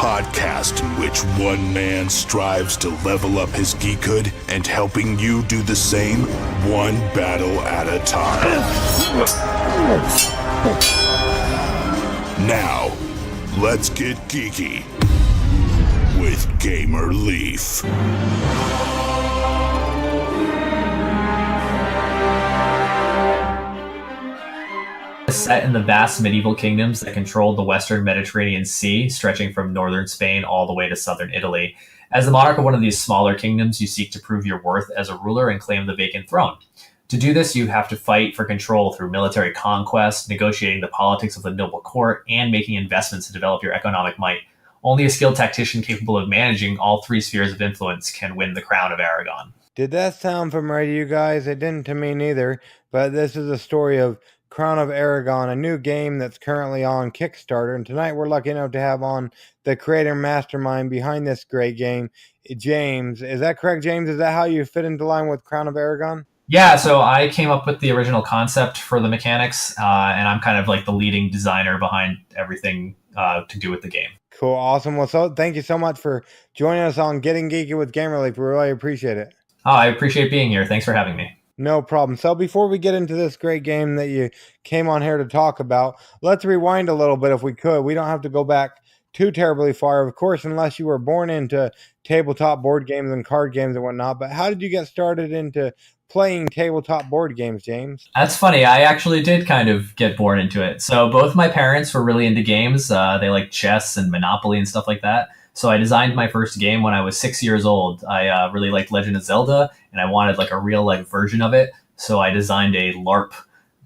podcast in which one man strives to level up his geekhood and helping you do the same, one battle at a time. Now, let's get geeky with Gamer Leaf. Set in the vast medieval kingdoms that controlled the western Mediterranean Sea, stretching from northern Spain all the way to southern Italy. As the monarch of one of these smaller kingdoms, you seek to prove your worth as a ruler and claim the vacant throne. To do this, you have to fight for control through military conquest, negotiating the politics of the noble court, and making investments to develop your economic might. Only a skilled tactician capable of managing all three spheres of influence can win the Crown of Aragón. Did that sound familiar to you guys? It didn't to me neither, but this is a story of Crown of Aragón, a new game that's currently on Kickstarter, and tonight we're lucky enough to have on the creator mastermind behind this great game, James. Is that correct, James? Is that how you fit into line with Crown of Aragón? Yeah, so I came up with the original concept for the mechanics, and I'm kind of like the leading designer behind everything to do with the game. Cool, awesome. Well, so thank you so much for joining us on Getting Geeky with Gamer Leaf. We really appreciate it. Oh, I appreciate being here. Thanks for having me. No problem. So before we get into this great game that you came on here to talk about, let's rewind a little bit if we could. We don't have to go back too terribly far, of course, unless you were born into tabletop board games and card games and whatnot. But how did you get started into playing tabletop board games, James? That's funny. I actually did kind of get born into it. So both my parents were really into games. They like chess and Monopoly and stuff like that. So I designed my first game when I was 6 years old. I really liked Legend of Zelda, and I wanted like a real life version of it. So I designed a LARP,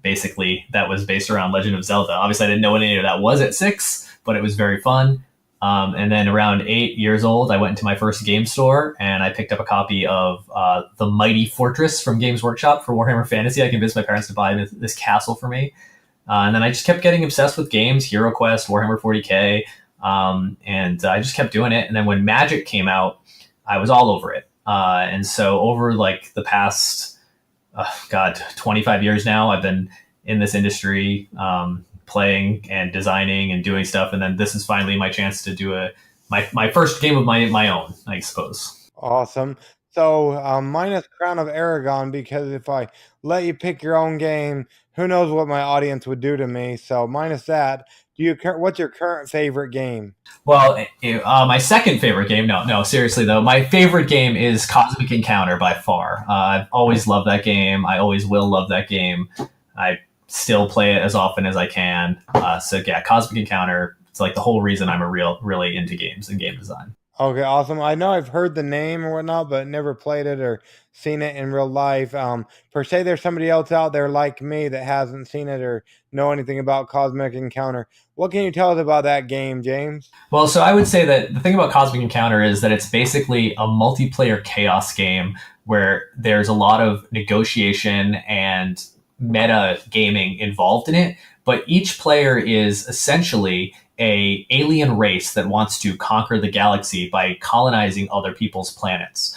basically, that was based around Legend of Zelda. Obviously, I didn't know what any of that was at 6, but it was very fun. And then around 8 years old, I went into my first game store, and I picked up a copy of The Mighty Fortress from Games Workshop for Warhammer Fantasy. I convinced my parents to buy this castle for me. And then I just kept getting obsessed with games, HeroQuest, Warhammer 40K. And I just kept doing it. And then when Magic came out, I was all over it. And so over like the past, 25 years now, I've been in this industry, playing and designing and doing stuff. And then this is finally my chance to do my first game of my own, I suppose. Awesome. So minus Crown of Aragón, because if I let you pick your own game, who knows what my audience would do to me. So minus that, what's your current favorite game? Well, my second favorite game, no, seriously though, my favorite game is Cosmic Encounter by far. I've always loved that game. I always will love that game. I still play it as often as I can. So yeah, Cosmic Encounter, it's like the whole reason I'm really into games and game design. Okay, awesome. I know I've heard the name or whatnot, but never played it or seen it in real life. Per se, there's somebody else out there like me that hasn't seen it or know anything about Cosmic Encounter. What can you tell us about that game, James? Well, so I would say that the thing about Cosmic Encounter is that it's basically a multiplayer chaos game where there's a lot of negotiation and meta gaming involved in it, but each player is essentially a alien race that wants to conquer the galaxy by colonizing other people's planets.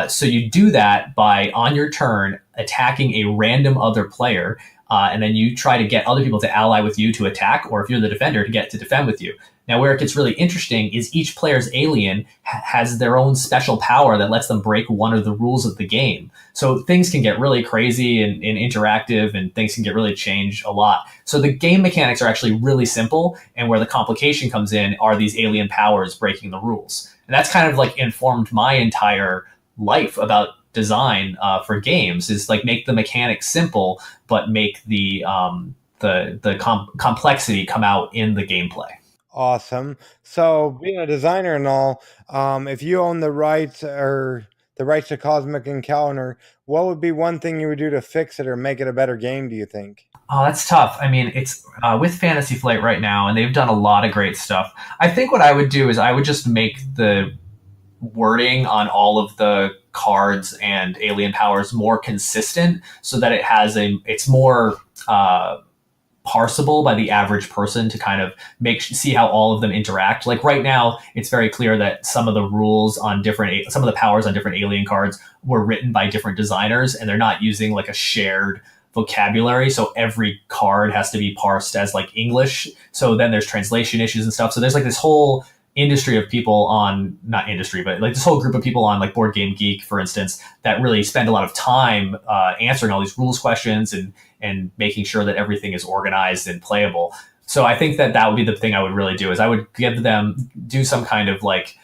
So you do that by, on your turn, attacking a random other player, and then you try to get other people to ally with you to attack, or if you're the defender, to get to defend with you. Now, where it gets really interesting is each player's alien has their own special power that lets them break one of the rules of the game. So things can get really crazy and interactive, and things can get really changed a lot. So the game mechanics are actually really simple, and where the complication comes in are these alien powers breaking the rules. And that's kind of like informed my entire life about design for games, is like make the mechanics simple, but make the complexity come out in the gameplay. Awesome. So being a designer and all, if you own the rights to Cosmic Encounter, what would be one thing you would do to fix it or make it a better game, do you think? Oh, that's tough. I mean, it's with Fantasy Flight right now, and they've done a lot of great stuff. I think what I would do is I would just make the wording on all of the cards and alien powers more consistent, so that it's more parsable by the average person to kind of see how all of them interact. Like right now, it's very clear that some of the rules on some of the powers on different alien cards were written by different designers, and they're not using like a shared vocabulary. So every card has to be parsed as like English. So then there's translation issues and stuff. So there's like this whole industry of people on, not industry, but like this whole group of people on like Board Game Geek, for instance, that really spend a lot of time answering all these rules questions and making sure that everything is organized and playable. So I think that would be the thing I would really do, is I would give them, do some kind of like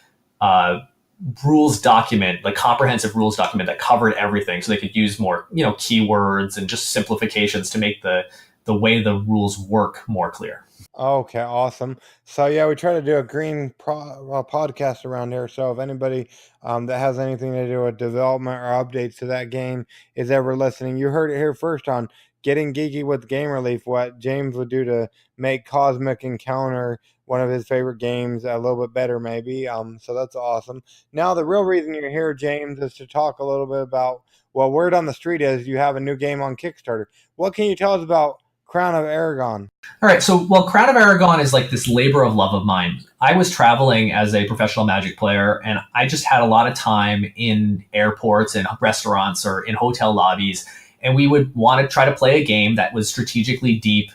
rules document, like comprehensive rules document that covered everything, so they could use more, keywords and just simplifications to make the way the rules work more clear. Okay, awesome. So yeah, we try to do a podcast around here. So if anybody that has anything to do with development or updates to that game is ever listening, you heard it here first on Getting Geeky with Game Relief. What James would do to make Cosmic Encounter one of his favorite games a little bit better, maybe. So that's awesome. Now the real reason you're here, James, is to talk a little bit about, well, word on the street is you have a new game on Kickstarter. What can you tell us about Crown of Aragón? All right, so Crown of Aragón is like this labor of love of mine. I was traveling as a professional Magic player, and I just had a lot of time in airports and restaurants or in hotel lobbies, and we would want to try to play a game that was strategically deep,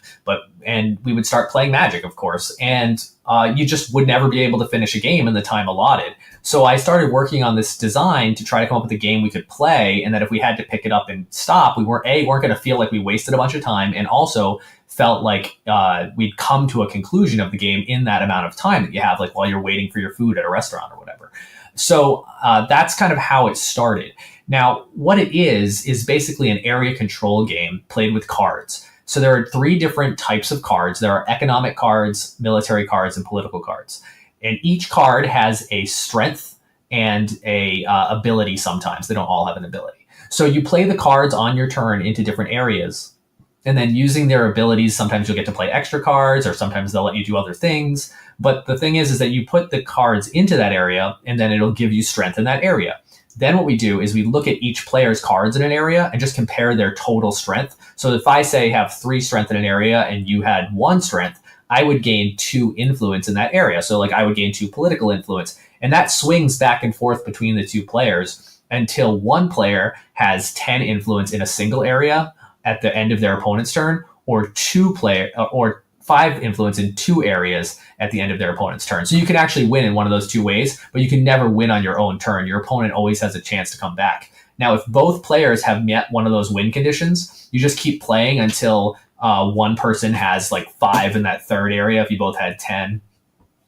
and we would start playing Magic, of course, and you just would never be able to finish a game in the time allotted. So I started working on this design to try to come up with a game we could play, and that if we had to pick it up and stop, we weren't going to feel like we wasted a bunch of time, and also felt like we'd come to a conclusion of the game in that amount of time that you have, like while you're waiting for your food at a restaurant or whatever. So that's kind of how it started. Now, what it is basically an area control game played with cards. So there are 3 different types of cards. There are economic cards, military cards, and political cards. And each card has a strength and a ability sometimes. They don't all have an ability. So you play the cards on your turn into different areas. And then using their abilities, sometimes you'll get to play extra cards, or sometimes they'll let you do other things. But the thing is that you put the cards into that area, and then it'll give you strength in that area. Then what we do is we look at each player's cards in an area and just compare their total strength. So if I say have 3 strength in an area and you had 1 strength, I would gain 2 influence in that area. So like I would gain 2 political influence. And that swings back and forth between the 2 players until one player has 10 influence in a single area at the end of their opponent's turn, or 5 influence in 2 areas at the end of their opponent's turn. So you can actually win in one of those 2 ways, but you can never win on your own turn. Your opponent always has a chance to come back. Now, if both players have met one of those win conditions, you just keep playing until one person has like 5 in that third area, if you both had 10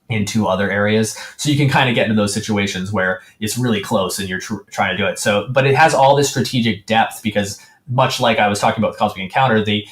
in 2 other areas. So you can kind of get into those situations where it's really close and you're trying to do it. So, but it has all this strategic depth, because much like I was talking about with Cosmic Encounter, the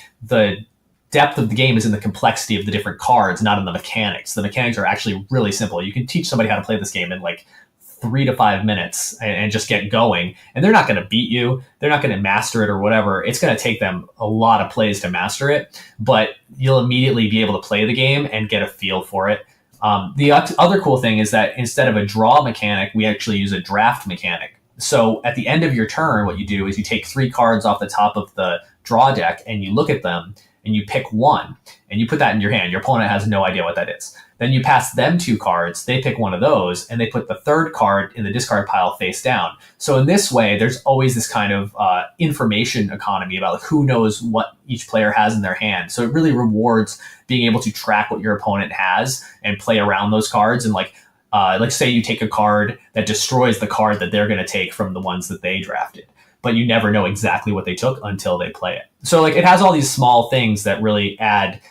depth of the game is in the complexity of the different cards, not in the mechanics. The mechanics are actually really simple. You can teach somebody how to play this game in like 3 to 5 minutes and just get going. And they're not going to beat you. They're not going to master it or whatever. It's going to take them a lot of plays to master it, but you'll immediately be able to play the game and get a feel for it. The other cool thing is that instead of a draw mechanic, we actually use a draft mechanic. So at the end of your turn, what you do is you take 3 cards off the top of the draw deck and you look at them and you pick one and you put that in your hand. Your opponent has no idea what that is. Then you pass them 2 cards, they pick one of those, and they put the 3rd card in the discard pile face down. So in this way, there's always this kind of information economy about like, who knows what each player has in their hand. So it really rewards being able to track what your opponent has and play around those cards. And like say you take a card that destroys the card that they're going to take from the ones that they drafted, but you never know exactly what they took until they play it. So like it has all these small things that really add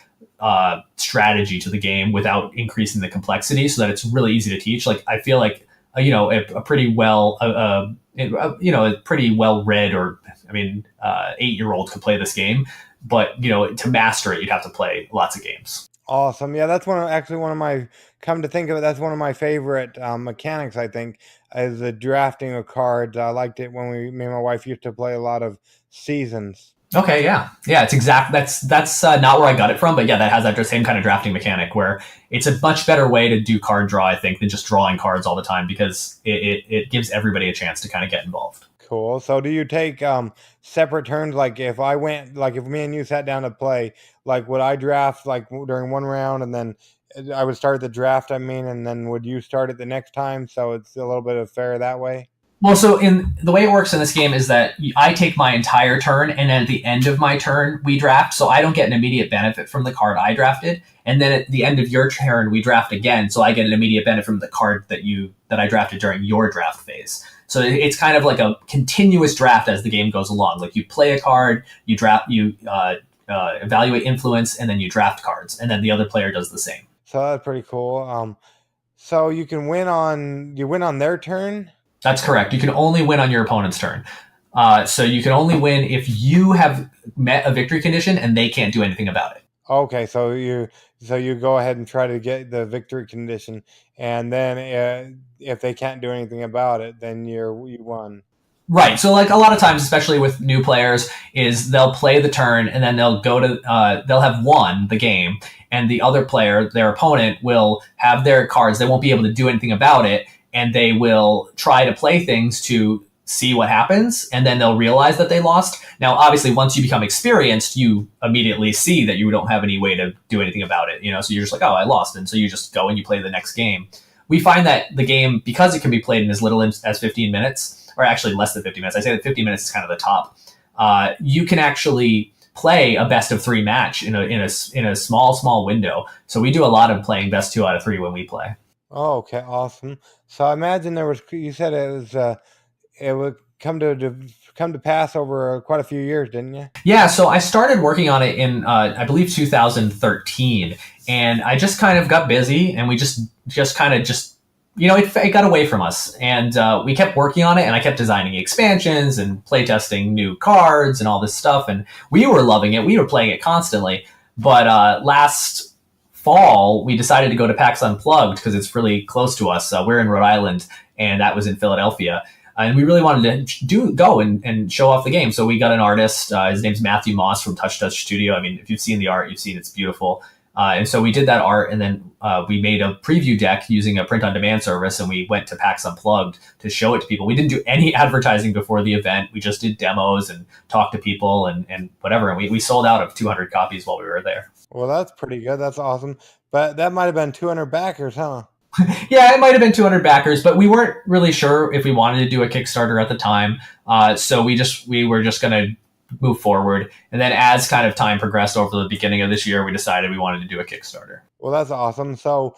strategy to the game without increasing the complexity, so that it's really easy to teach. Like I feel like a pretty well a pretty well read, or 8-year-old could play this game, but to master it, you'd have to play lots of games. Awesome. Yeah, that's one of my, come to think of it, that's one of my favorite mechanics, I think, is the drafting of cards. I liked it when me and my wife used to play a lot of Seasons. Okay, yeah. It's that's not where I got it from, but yeah, that has that same kind of drafting mechanic where it's a much better way to do card draw, I think, than just drawing cards all the time, because it gives everybody a chance to kind of get involved. Cool. So do you take separate turns? Like if me and you sat down to play, like would I draft like during one round and then I would start the draft, and then would you start it the next time? So it's a little bit of fair that way. Well, so in the way it works in this game is that I take my entire turn, and then at the end of my turn, we draft. So I don't get an immediate benefit from the card I drafted, and then at the end of your turn, we draft again. So I get an immediate benefit from the card that I drafted during your draft phase. So it's kind of like a continuous draft as the game goes along. Like you play a card, you draft, evaluate influence, and then you draft cards, and then the other player does the same. So that's pretty cool. So you can win on their turn. That's correct. You can only win on your opponent's turn. So you can only win if you have met a victory condition and they can't do anything about it. Okay, so you go ahead and try to get the victory condition, and then if they can't do anything about it, then you won. Right. So like a lot of times, especially with new players, is they'll play the turn and then they'll have won the game, and the other player, their opponent, will have their cards. They won't be able to do anything about it, and they will try to play things to see what happens, and then they'll realize that they lost. Now, obviously, once you become experienced, you immediately see that you don't have any way to do anything about it. So you're just like, oh, I lost, and so you just go and you play the next game. We find that the game, because it can be played in as little as 15 minutes, or actually less than 15 minutes, I say that 15 minutes is kind of the top, you can actually play a best of 3 match in a small window. So we do a lot of playing best 2 out of 3 when we play. Oh, okay, awesome. So I imagine you said it would come to pass over quite a few years, didn't you? Yeah, so I started working on it in I believe 2013, and I just kind of got busy, and we just it got away from us, and we kept working on it, and I kept designing expansions and playtesting new cards and all this stuff, and we were loving it. We were playing it constantly, but last fall we decided to go to PAX Unplugged because it's really close to us. We're in Rhode Island, and that was in Philadelphia. And we really wanted to go and show off the game. So we got an artist. His name's Matthew Moss from Touch Studio. I mean, if you've seen the art, you've seen it's beautiful. And so we did that art, and then we made a preview deck using a print-on-demand service, and we went to PAX Unplugged to show it to people. We didn't do any advertising before the event. We just did demos and talked to people and whatever. And we sold out of 200 copies while we were there. Well, that's pretty good. That's awesome. But that might have been 200 backers, huh? Yeah, it might have been 200 backers, but we weren't really sure if we wanted to do a Kickstarter at the time. So we were just going to move forward. And then as kind of time progressed over the beginning of this year, we decided we wanted to do a Kickstarter. Well, that's awesome. So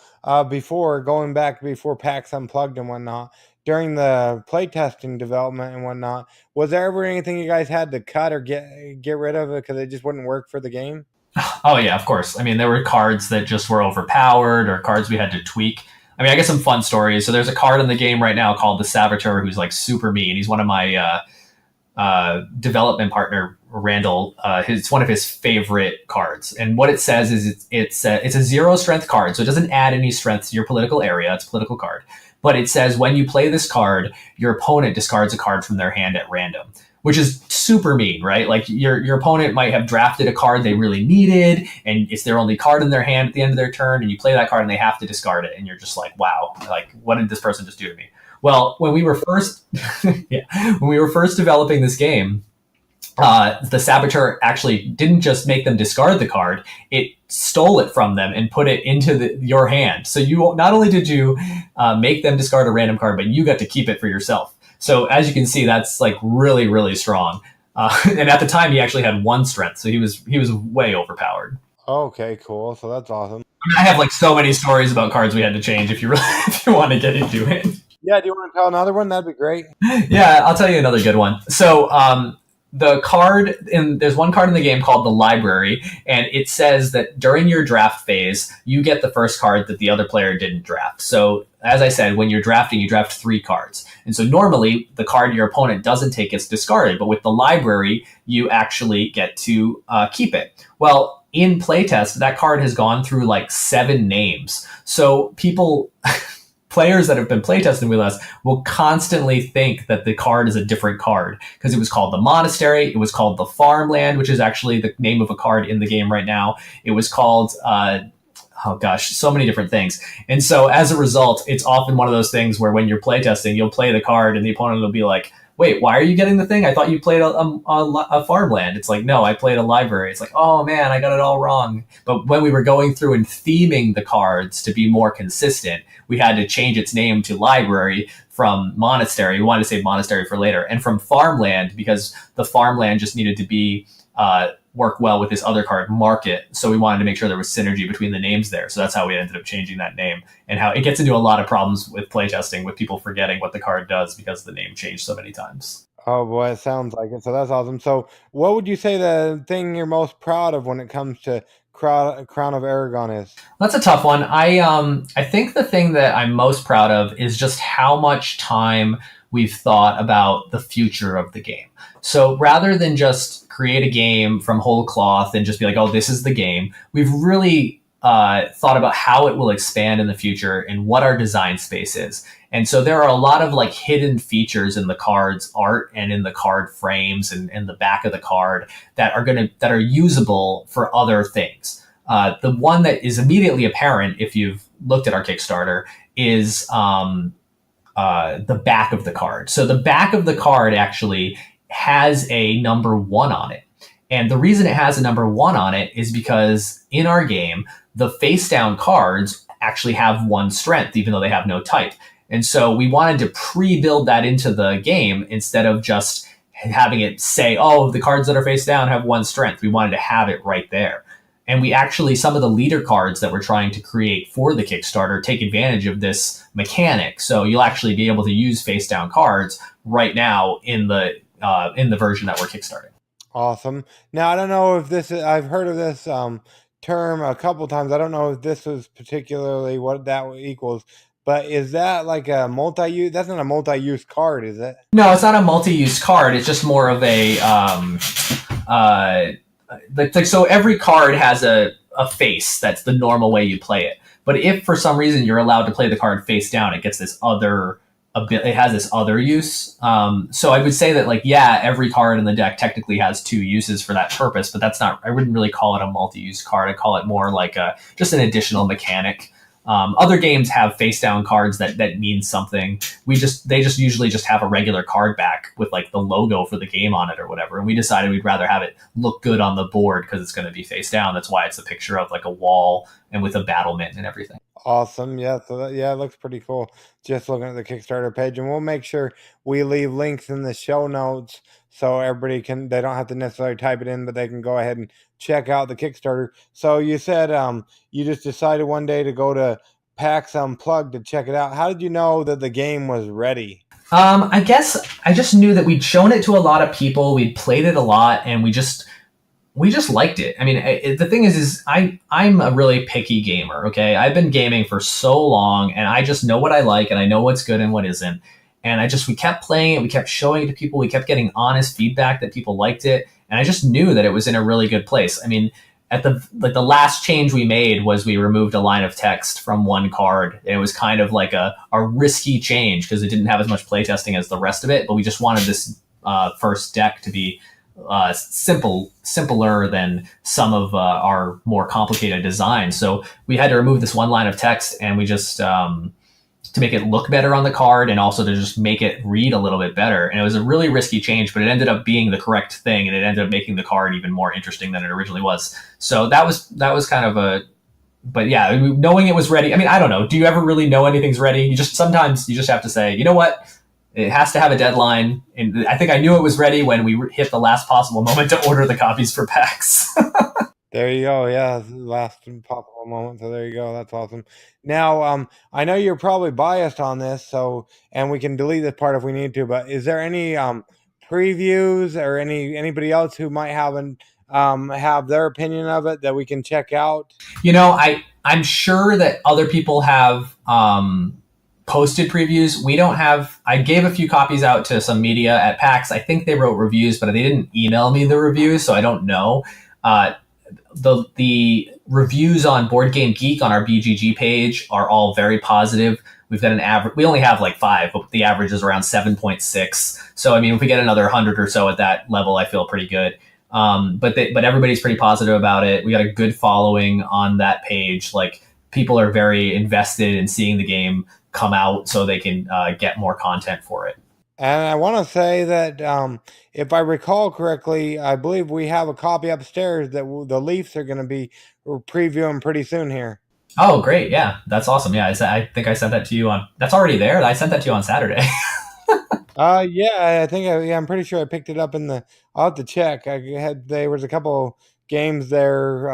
before PAX Unplugged and whatnot, during the playtesting development and whatnot, was there ever anything you guys had to cut or get rid of it because it just wouldn't work for the game? Oh, yeah, of course. I mean, there were cards that just were overpowered or cards we had to tweak. I mean, I guess some fun stories. So there's a card in the game right now called the Saboteur who's like super mean. He's one of my development partner, Randall. It's one of his favorite cards. And what it says is it's a 0 strength card. So it doesn't add any strength to your political area. It's a political card. But it says when you play this card, your opponent discards a card from their hand at random, which is super mean, right? Like your opponent might have drafted a card they really needed, and it's their only card in their hand at the end of their turn, and you play that card and they have to discard it, and you're just like, wow, like what did this person just do to me? Well, when we were first developing this game, the Saboteur actually didn't just make them discard the card, it stole it from them and put it into your hand. So you not only did you make them discard a random card, but you got to keep it for yourself. So as you can see, that's like really, really strong. And at the time, he actually had 1 strength, so he was way overpowered. Okay, cool. So that's awesome. I have like so many stories about cards we had to change. If you want to get into it. Yeah, do you want to tell another one? That'd be great. Yeah, I'll tell you another good one. So there's one card in the game called the Library, and it says that during your draft phase, you get the first card that the other player didn't draft. So as I said, when you're drafting, you draft 3 cards. And so normally the card your opponent doesn't take gets discarded, but with the Library, you actually get to keep it. Well, in playtest, that card has gone through like 7 names. So players that have been playtesting with us will constantly think that the card is a different card because it was called the Monastery, it was called the Farmland, which is actually the name of a card in the game right now. It was called oh gosh, so many different things. And so as a result, it's often one of those things where when you're playtesting, you'll play the card and the opponent will be like, wait, why are you getting the thing? I thought you played a farmland. It's like, no, I played a library. It's like, oh man, I got it all wrong. But when we were going through and theming the cards to be more consistent, we had to change its name to library from monastery. We wanted to save monastery for later, and from farmland, because the farmland just needed to be work well with this other card, market. So we wanted to make sure there was synergy between the names there. So that's how we ended up changing that name, and how it gets into a lot of problems with playtesting with people forgetting what the card does because the name changed so many times. Oh boy, it sounds like it. So that's awesome. So what would you say the thing you're most proud of when it comes to Crown of Aragon is? That's a tough one. I think the thing that I'm most proud of is just how much time we've thought about the future of the game. So rather than just create a game from whole cloth and just be like, oh, this is the game, we've really thought about how it will expand in the future and what our design space is. And so there are a lot of like hidden features in the card's art and in the card frames and the back of the card that are usable for other things. The one that is immediately apparent if you've looked at our Kickstarter is the back of the card. So the back of the card actually has a number 1 on it. And the reason it has a number 1 on it is because in our game, the face down cards actually have 1 strength, even though they have no type. And so we wanted to pre-build that into the game instead of just having it say, oh, the cards that are face down have 1 strength. We wanted to have it right there. And we actually, some of the leader cards that we're trying to create for the Kickstarter take advantage of this mechanic. So you'll actually be able to use face down cards right now in the version that we're kickstarting. Awesome. Now, I don't know if this is, I've heard of this term a couple times. I don't know if this is particularly what that equals, but is that like a multi-use? That's not a multi-use card, is it? No, it's not a multi-use card. It's just more of a, so every card has a face. That's the normal way you play it. But if for some reason you're allowed to play the card face down, it gets this other it has this other use. So I would say that, like, yeah, every card in the deck technically has 2 uses for that purpose, but that's not, I wouldn't really call it a multi-use card. I'd call it more like just an additional mechanic. Other games have face down cards that mean something. They just usually just have a regular card back with like the logo for the game on it or whatever. And we decided we'd rather have it look good on the board because it's going to be face down. That's why it's a picture of like a wall and with a battlement and everything. Awesome. Yeah. So it looks pretty cool. Just looking at the Kickstarter page, and we'll make sure we leave links in the show notes so everybody they don't have to necessarily type it in, but they can go ahead and check out the Kickstarter. So you said you just decided one day to go to PAX Unplugged to check it out. How did you know that the game was ready? I guess I just knew that we'd shown it to a lot of people. We'd played it a lot, and we just liked it. I mean, the thing is I'm a really picky gamer. Okay, I've been gaming for so long, and I just know what I like, and I know what's good and what isn't. And we kept playing it, we kept showing it to people, we kept getting honest feedback that people liked it, and I just knew that it was in a really good place. I mean, at the last change we made was we removed a line of text from one card. And it was kind of like a risky change because it didn't have as much playtesting as the rest of it, but we just wanted this first deck to be simpler than some of our more complicated designs. So we had to remove this one line of text, and we just to make it look better on the card and also to just make it read a little bit better. And it was a really risky change, but it ended up being the correct thing, and it ended up making the card even more interesting than it originally was. So that was kind of but yeah, knowing it was ready. I mean, I don't know. Do you ever really know anything's ready? Sometimes you just have to say, you know what? It has to have a deadline. And I think I knew it was ready when we hit the last possible moment to order the copies for PAX. There you go. Yeah, last possible moment. So there you go. That's awesome. Now, I know you're probably biased on this, and we can delete this part if we need to. But is there any previews or anybody else who might have their opinion of it that we can check out? You know, I'm sure that other people have posted previews. We don't have. I gave a few copies out to some media at PAX. I think they wrote reviews, but they didn't email me the reviews, so I don't know. The reviews on Board Game Geek on our BGG page are all very positive. We've got an average. We only have like 5, but the average is around 7.6. So I mean, if we get another 100 or so at that level, I feel pretty good. But everybody's pretty positive about it. We got a good following on that page. Like people are very invested in seeing the game come out so they can get more content for it. And I want to say that if I recall correctly, I believe we have a copy upstairs that the Leafs are going to be previewing pretty soon here. Oh, great. Yeah, that's awesome. Yeah, I think I sent that to you that's already there. I sent that to you on Saturday. Yeah, I think I'm pretty sure I picked it up I'll have to check. There was a couple games there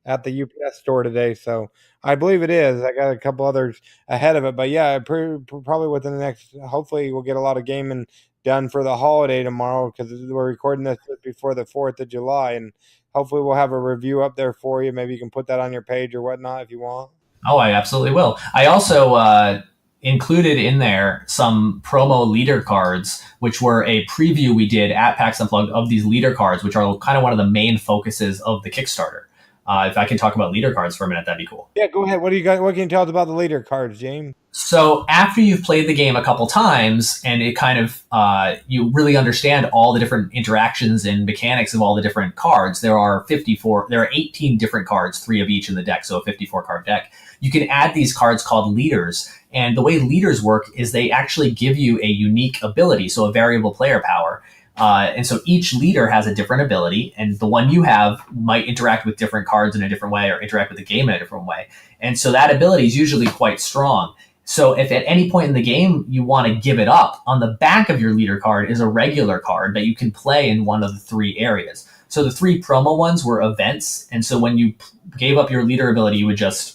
at the UPS store today, so I believe it is. I got a couple others ahead of it, but yeah, probably within the next. Hopefully, we'll get a lot of gaming done for the holiday tomorrow because we're recording this before the 4th of July, and hopefully, we'll have a review up there for you. Maybe you can put that on your page or whatnot if you want. Oh, I absolutely will. I also included in there some promo leader cards, which were a preview we did at PAX Unplugged of these leader cards, which are kind of one of the main focuses of the Kickstarter. If I can talk about leader cards for a minute, that'd be cool. Yeah, go ahead. What do you got? What can you tell us about the leader cards, James? So after you've played the game a couple times and it kind of, you really understand all the different interactions and mechanics of all the different cards, there are 18 different cards, 3 of each in the deck. So a 54 card deck. You can add these cards called leaders. And the way leaders work is they actually give you a unique ability. So a variable player power. And so each leader has a different ability, and the one you have might interact with different cards in a different way or interact with the game in a different way. And so that ability is usually quite strong. So if at any point in the game you want to give it up, on the back of your leader card is a regular card that you can play in one of the 3 areas. So the 3 promo ones were events. And so when you gave up your leader ability, you would just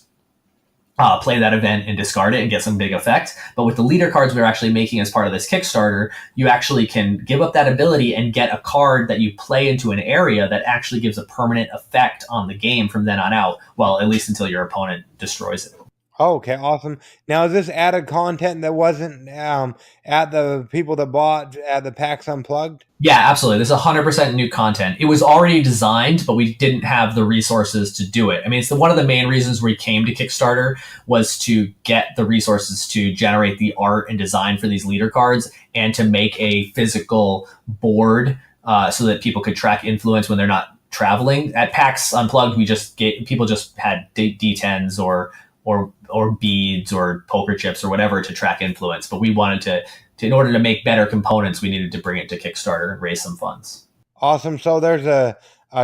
play that event and discard it and get some big effect. But with the leader cards we're actually making as part of this Kickstarter, you actually can give up that ability and get a card that you play into an area that actually gives a permanent effect on the game from then on out. Well, at least until your opponent destroys it. Oh, okay, awesome. Now, is this added content that wasn't at the people that bought at the PAX Unplugged? Yeah, absolutely. This is 100% new content. It was already designed, but we didn't have the resources to do it. I mean, it's one of the main reasons we came to Kickstarter was to get the resources to generate the art and design for these leader cards and to make a physical board so that people could track influence when they're not traveling. At PAX Unplugged, people just had D10s or beads or poker chips or whatever to track influence. But we wanted to in order to make better components, we needed to bring it to Kickstarter and raise some funds. Awesome. So there's a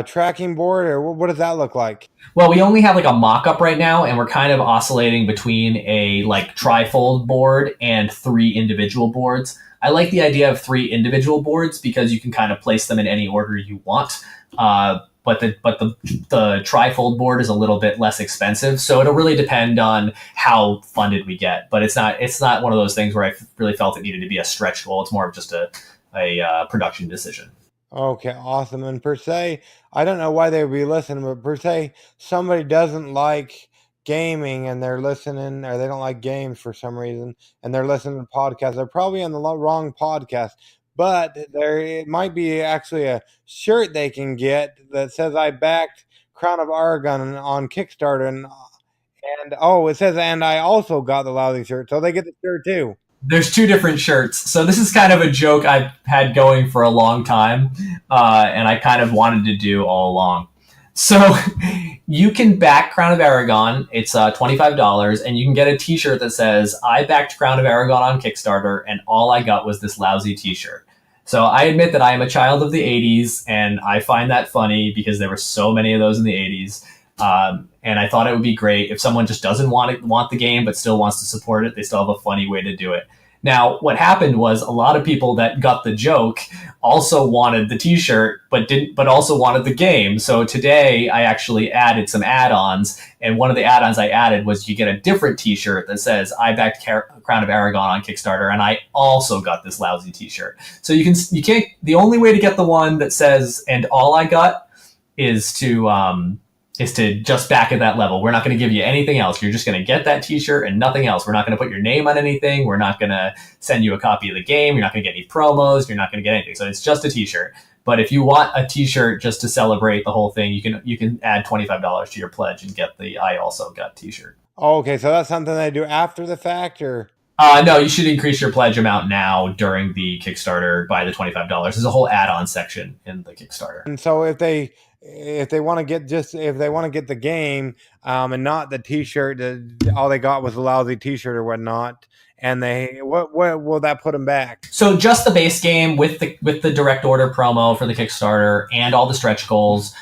tracking board, or what does that look like? Well, we only have like a mock-up right now, and we're kind of oscillating between a like trifold board and 3 individual boards. I like the idea of 3 individual boards because you can kind of place them in any order you want. But the trifold board is a little bit less expensive, so it'll really depend on how funded we get. But it's not one of those things where I really felt it needed to be a stretch goal. It's more of just a production decision. Okay, awesome. And per se, I don't know why they would be listening, but per se, somebody doesn't like gaming and they're listening, or they don't like games for some reason, and they're listening to podcasts. They're probably on the wrong podcast. But it might be actually a shirt they can get that says I backed Crown of Aragón on Kickstarter, and it says and I also got the lousy shirt, so they get the shirt too. There's 2 different shirts. So this is kind of a joke I've had going for a long time, and I kind of wanted to do all along. So you can back Crown of Aragón. It's $25, and you can get a t-shirt that says, I backed Crown of Aragón on Kickstarter, and all I got was this lousy t-shirt. So I admit that I am a child of the 80s, and I find that funny because there were so many of those in the 80s. And I thought it would be great if someone just doesn't want the game but still wants to support it. They still have a funny way to do it. Now, what happened was a lot of people that got the joke also wanted the t-shirt, but also wanted the game. So today I actually added some add-ons, and one of the add-ons I added was you get a different t-shirt that says I backed Crown of Aragón on Kickstarter, and I also got this lousy t-shirt. So the only way to get the one that says and all I got is to just back at that level. We're not going to give you anything else. You're just going to get that t-shirt and nothing else. We're not going to put your name on anything. We're not going to send you a copy of the game. You're not going to get any promos. You're not going to get anything. So it's just a t-shirt. But if you want a t-shirt just to celebrate the whole thing, you can add $25 to your pledge and get the I also got t-shirt. Okay, so that's something they do after the fact, or? No, you should increase your pledge amount now during the Kickstarter by the $25. There's a whole add-on section in the Kickstarter. And so if they want to get the game and not the T-shirt, all they got was a lousy T-shirt or whatnot, and what will that put them back? So just the base game with the direct order promo for the Kickstarter and all the stretch goals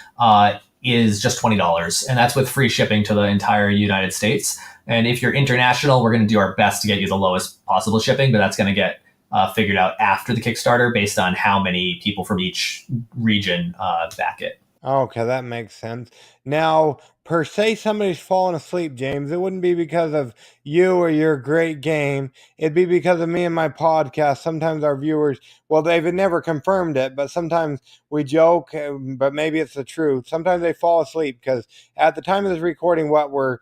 is just $20, and that's with free shipping to the entire United States. And if you're international, we're going to do our best to get you the lowest possible shipping, but that's going to get figured out after the Kickstarter based on how many people from each region back it. Okay, that makes sense. Now, per se, somebody's fallen asleep, James. It wouldn't be because of you or your great game. It'd be because of me and my podcast. Sometimes our viewers, well, they've never confirmed it, but sometimes we joke, but maybe it's the truth. Sometimes they fall asleep because at the time of this recording, we're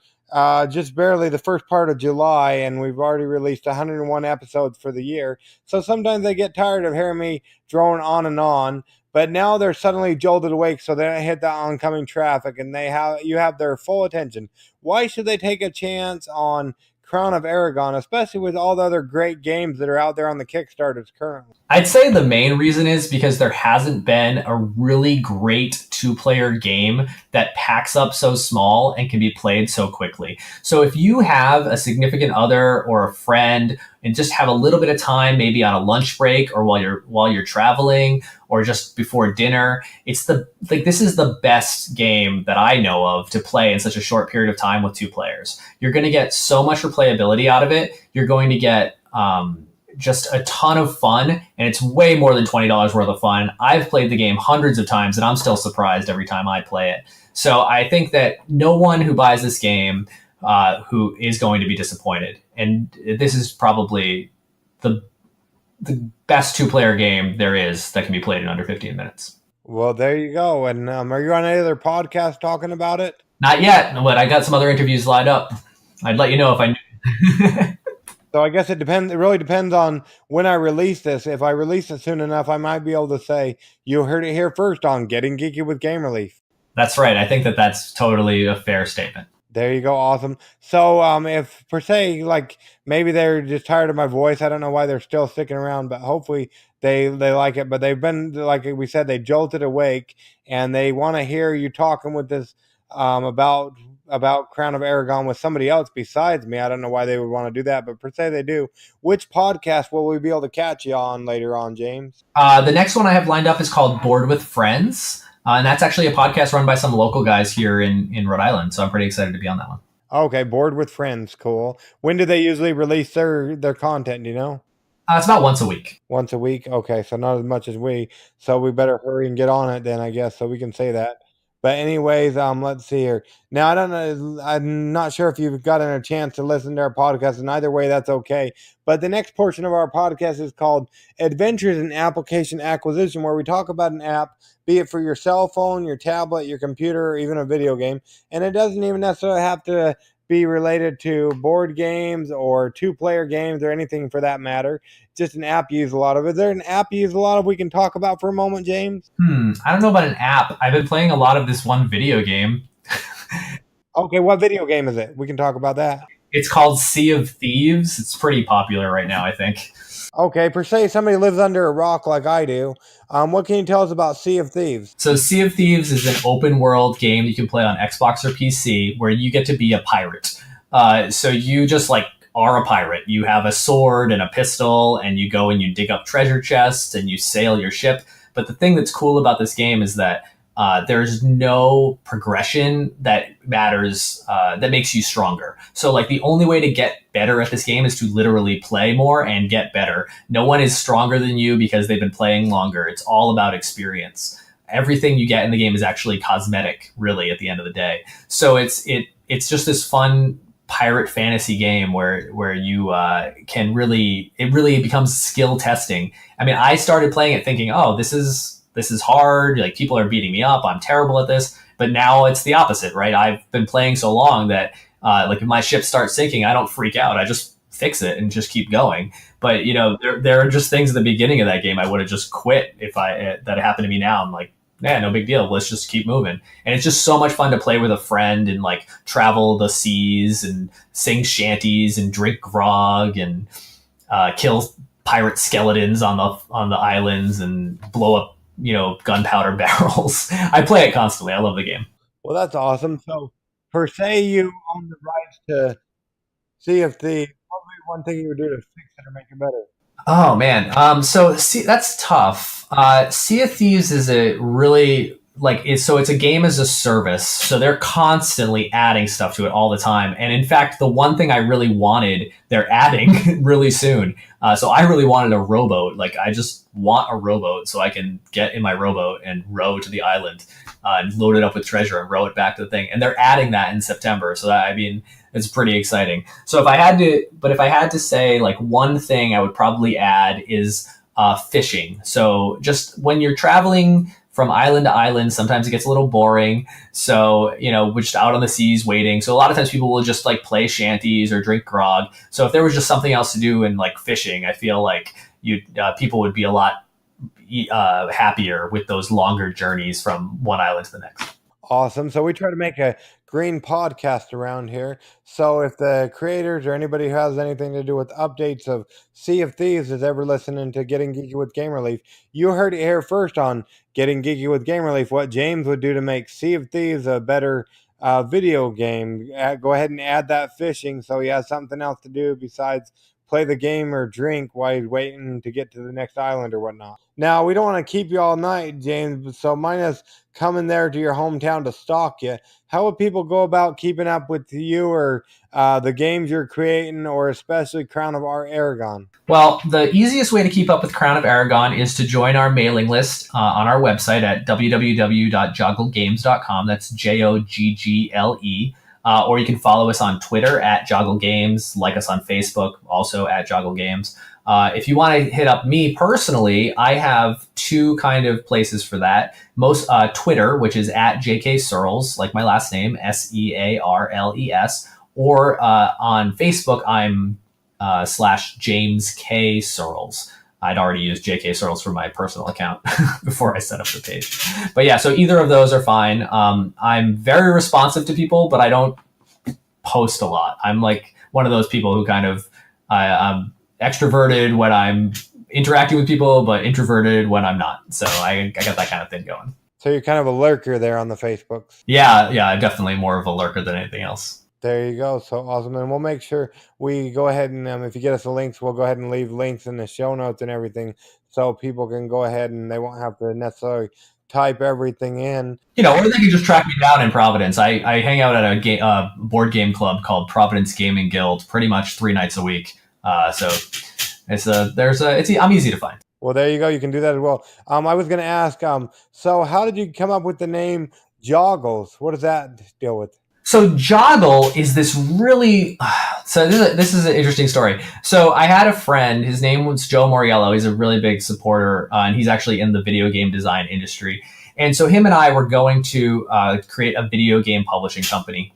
just barely the first part of July, and we've already released 101 episodes for the year. So sometimes they get tired of hearing me drone on and on. But now they're suddenly jolted awake, so they don't hit the oncoming traffic, and you have their full attention. Why should they take a chance on Crown of Aragón, especially with all the other great games that are out there on the Kickstarters currently? I'd say the main reason is because there hasn't been a really great two-player game that packs up so small and can be played so quickly. So if you have a significant other or a friend and just have a little bit of time, maybe on a lunch break or while you're traveling or just before dinner, this is the best game that I know of to play in such a short period of time with two players. You're going to get so much replayability out of it. You're going to get just a ton of fun, and it's way more than $20 worth of fun. I've played the game hundreds of times, and I'm still surprised every time I play it. So I think that no one who buys this game who is going to be disappointed. And this is probably the best two-player game there is that can be played in under 15 minutes. Well, there you go. And are you on any other podcast talking about it? Not yet, but I got some other interviews lined up. I'd let you know if I knew. So I guess it depends. It really depends on when I release this. If I release it soon enough, I might be able to say, you heard it here first on Getting Geeky with Game Relief. That's right. I think that's totally a fair statement. There you go. Awesome. So if per se, like maybe they're just tired of my voice, I don't know why they're still sticking around, but hopefully they like it. But they've been, like we said, they jolted awake and they want to hear you talking with this about Crown of Aragón with somebody else besides me. I don't know why they would want to do that, but per se they do. Which podcast will we be able to catch you on later on, James? The next one I have lined up is called Bored with Friends. And that's actually a podcast run by some local guys here in Rhode Island. So I'm pretty excited to be on that one. Okay, Bored with Friends. Cool. When do they usually release their content, do you know? It's about once a week. Once a week? Okay, so not as much as we. So we better hurry and get on it then, I guess, so we can say that. But anyways, let's see here. Now, I don't know. I'm not sure if you've gotten a chance to listen to our podcast, and either way, that's okay. But the next portion of our podcast is called Adventures in Application Acquisition, where we talk about an app, be it for your cell phone, your tablet, your computer, or even a video game. And it doesn't even necessarily have to be related to board games or two-player games or anything for that matter. Just an app you use a lot of. Is there an app you use a lot of we can talk about for a moment, James? I don't know about an app. I've been playing a lot of this one video game. Okay, what video game is it? We can talk about that. It's called Sea of Thieves. It's pretty popular right now, I think. Okay, per se, somebody lives under a rock like I do. What can you tell us about Sea of Thieves? So Sea of Thieves is an open world game you can play on Xbox or PC where you get to be a pirate. So you just are a pirate. You have a sword and a pistol, and you go and you dig up treasure chests and you sail your ship. But the thing that's cool about this game is that there's no progression that matters, that makes you stronger. So the only way to get better at this game is to literally play more and get better. No one is stronger than you because they've been playing longer. It's all about experience. Everything you get in the game is actually cosmetic, really, at the end of the day. So it's just this fun pirate fantasy game where you can really, it really becomes skill testing. I mean, I started playing it thinking, oh, this is hard. People are beating me up. I'm terrible at this. But now it's the opposite, right? I've been playing so long that if my ship starts sinking, I don't freak out. I just fix it and just keep going. But there are just things at the beginning of that game I would have just quit if that happened to me now. I'm yeah, no big deal. Let's just keep moving. And it's just so much fun to play with a friend and like travel the seas and sing shanties and drink grog and kill pirate skeletons on the islands and blow up, gunpowder barrels. I play it constantly. I love the game. Well, that's awesome. So, per se, you own the rights to see if what would be one thing you would do to fix it or make it better? Oh man. So see, that's tough. Sea of Thieves is a really it's a game as a service. So they're constantly adding stuff to it all the time. And in fact, the one thing I really wanted, they're adding really soon. So I really wanted a rowboat. Like I just want a rowboat so I can get in my rowboat and row to the island and load it up with treasure and row it back to the thing. And they're adding that in September. So that, I mean, it's pretty exciting. So if I had to say like one thing I would probably add is fishing. So just when you're traveling from island to island, sometimes it gets a little boring. So, we're just out on the seas waiting. So a lot of times people will just like play shanties or drink grog. So if there was just something else to do in like fishing, I feel like people would be a lot happier with those longer journeys from one island to the next. Awesome. So we try to make a green podcast around here. So if the creators or anybody who has anything to do with updates of Sea of Thieves is ever listening to Getting Geeky with Game Relief, you heard it here first on Getting Geeky with Game Relief, what James would do to make Sea of Thieves a better video game. Go ahead and add that fishing so he has something else to do besides play the game or drink while he's waiting to get to the next island or whatnot. Now, we don't want to keep you all night, James, so minus coming there to your hometown to stalk you, how would people go about keeping up with you or the games you're creating, or especially Crown of Aragon? Well, the easiest way to keep up with Crown of Aragón is to join our mailing list on our website at www.jogglegames.com. That's JOGGLE. Or you can follow us on Twitter at Joggle Games, like us on Facebook, also at Joggle Games. If you want to hit up me personally, I have two kind of places for that. Most Twitter, which is at JK Searles, like my last name, SEARLES, or on Facebook, I'm / James K Searles. I'd already used JK Searles for my personal account before I set up the page. But yeah, so either of those are fine. I'm very responsive to people, but I don't post a lot. I'm like one of those people who kind of, I'm extroverted when I'm interacting with people, but introverted when I'm not. So I got that kind of thing going. So you're kind of a lurker there on the Facebooks. Yeah, definitely more of a lurker than anything else. There you go. So awesome. And we'll make sure we go ahead and if you get us the links, we'll go ahead and leave links in the show notes and everything so people can go ahead and they won't have to necessarily type everything in. Or they can just track me down in Providence. I hang out at a board game club called Providence Gaming Guild pretty much 3 nights a week. So I'm easy to find. Well, there you go. You can do that as well. I was going to ask, so how did you come up with the name Joggles? What does that deal with? So Joggle is this really, so this is an interesting story. So I had a friend, his name was Joe Moriello. He's a really big supporter, and he's actually in the video game design industry. And so him and I were going to create a video game publishing company.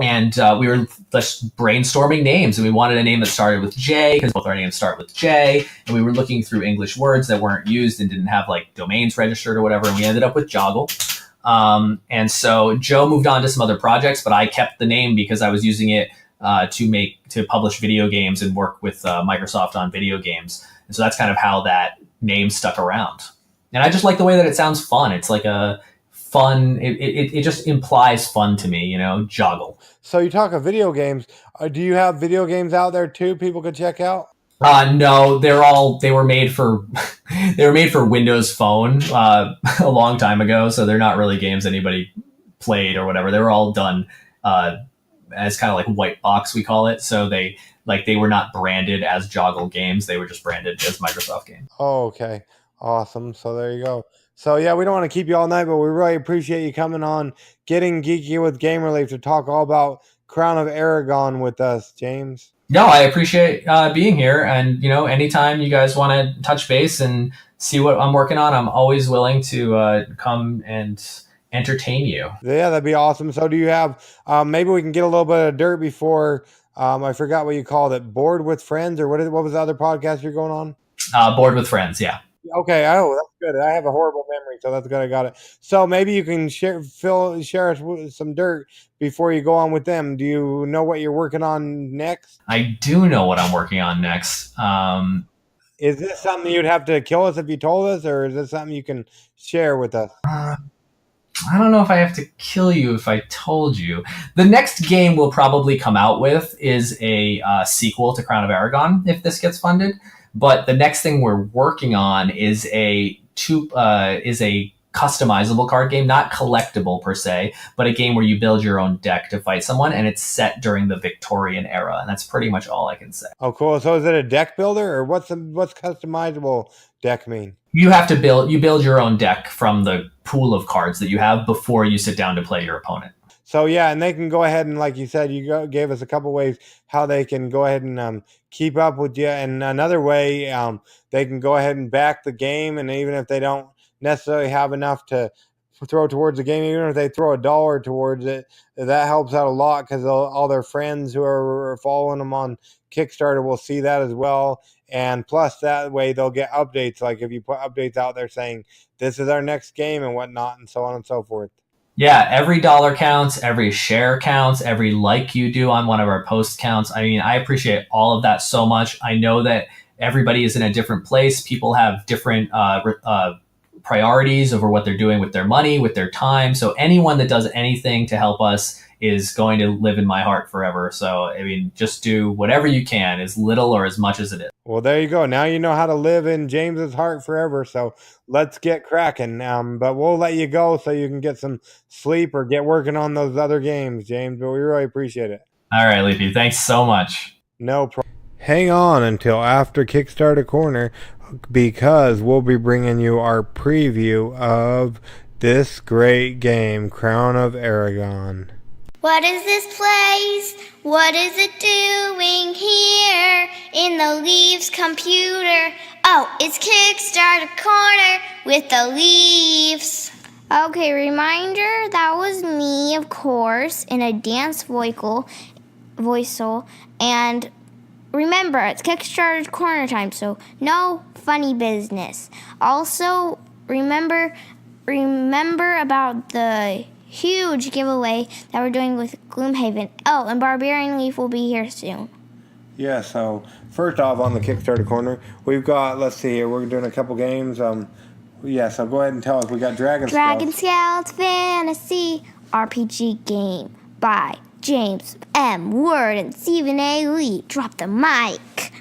And we were just brainstorming names, and we wanted a name that started with J because both our names start with J. And we were looking through English words that weren't used and didn't have like domains registered or whatever. And we ended up with Joggle. And so Joe moved on to some other projects, but I kept the name because I was using it to publish video games and work with Microsoft on video games. And so that's kind of how that name stuck around. And I just like the way that it sounds fun. It's like a fun, it just implies fun to me, Joggle. So you talk of video games. Do you have video games out there too people could check out? No, they were made for Windows Phone a long time ago, so they're not really games anybody played or whatever. They were all done as kind of like white box, we call it. So they were not branded as Joggle Games. They were just branded as Microsoft games. Oh, okay. Awesome. So there you go. So yeah, we don't want to keep you all night, but we really appreciate you coming on Getting Geeky with Game Relief to talk all about Crown of Aragón with us, James. No, I appreciate being here. And, anytime you guys want to touch base and see what I'm working on, I'm always willing to come and entertain you. Yeah, that'd be awesome. So do you have, maybe we can get a little bit of dirt before, I forgot what you called it, Board with Friends, or what was the other podcast you're going on? Board with Friends, yeah. Okay, oh, that's good. I have a horrible memory, so that's good. I got it. So maybe you can share us with some dirt before you go on with them. Do you know what you're working on next? I do know what I'm working on next. Is this something you'd have to kill us if you told us, or is this something you can share with us? I don't know if I have to kill you if I told you. The next game we'll probably come out with is a sequel to Crown of Aragón if this gets funded. But the next thing we're working on is a customizable card game, not collectible per se, but a game where you build your own deck to fight someone, and it's set during the Victorian era, and that's pretty much all I can say. Oh, cool. So is it a deck builder, or what's customizable deck mean? You build your own deck from the pool of cards that you have before you sit down to play your opponent. So yeah, and they can go ahead and, like you said, gave us a couple ways how they can go ahead and keep up with you, and another way they can go ahead and back the game, and even if they don't necessarily have enough to throw towards the game, even if they throw $1 towards it, that helps out a lot because all their friends who are following them on Kickstarter will see that as well. And plus, that way they'll get updates. Like if you put updates out there saying this is our next game and whatnot, and so on and so forth. Yeah, every dollar counts, every share counts, every like you do on one of our posts counts. I mean, I appreciate all of that so much. I know that everybody is in a different place. People have different priorities over what they're doing with their money, with their time. So anyone that does anything to help us is going to live in my heart forever. So, I mean, just do whatever you can, as little or as much as it is. Well, there you go. Now you know how to live in James's heart forever. So let's get cracking. But we'll let you go so you can get some sleep or get working on those other games, James. But we really appreciate it. All right, Leafy. Thanks so much. No problem. Hang on until after Kickstarter Corner because we'll be bringing you our preview of this great game, Crown of Aragón. What is this place? What is it doing here in the Leaves computer? Oh, it's Kickstarter Corner with the Leaves. Okay, reminder, that was me, of course, in a dance voiceover. And remember, it's Kickstarter Corner time, so no funny business. Also, remember about the huge giveaway that we're doing with Gloomhaven. Oh, and Barbarian Leaf will be here soon. Yeah, so first off on the Kickstarter Corner, we've got, let's see here, we're doing a couple games. So go ahead and tell us. We got Dragonscales. Dragonscales Fantasy RPG game by James M. Word and Stephen A. Lee. Drop the mic.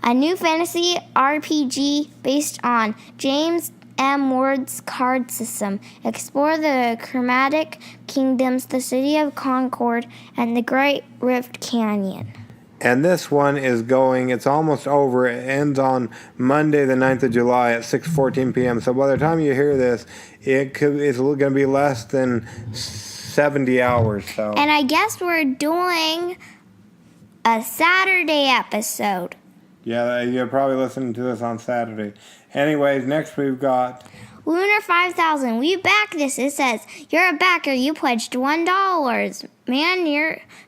A new fantasy RPG based on James M. Word's card system. Explore the Chromatic Kingdoms, the City of Concord, and the Great Rift Canyon. And this one is it's almost over. It ends on Monday, the 9th of July at 6:14 p.m. So by the time you hear this, it's going to be less than 70 hours. So. And I guess we're doing a Saturday episode. Yeah, you're probably listening to this on Saturday. Anyways, next we've got Lunar 5000. We back this. It says, you're a backer. You pledged $1.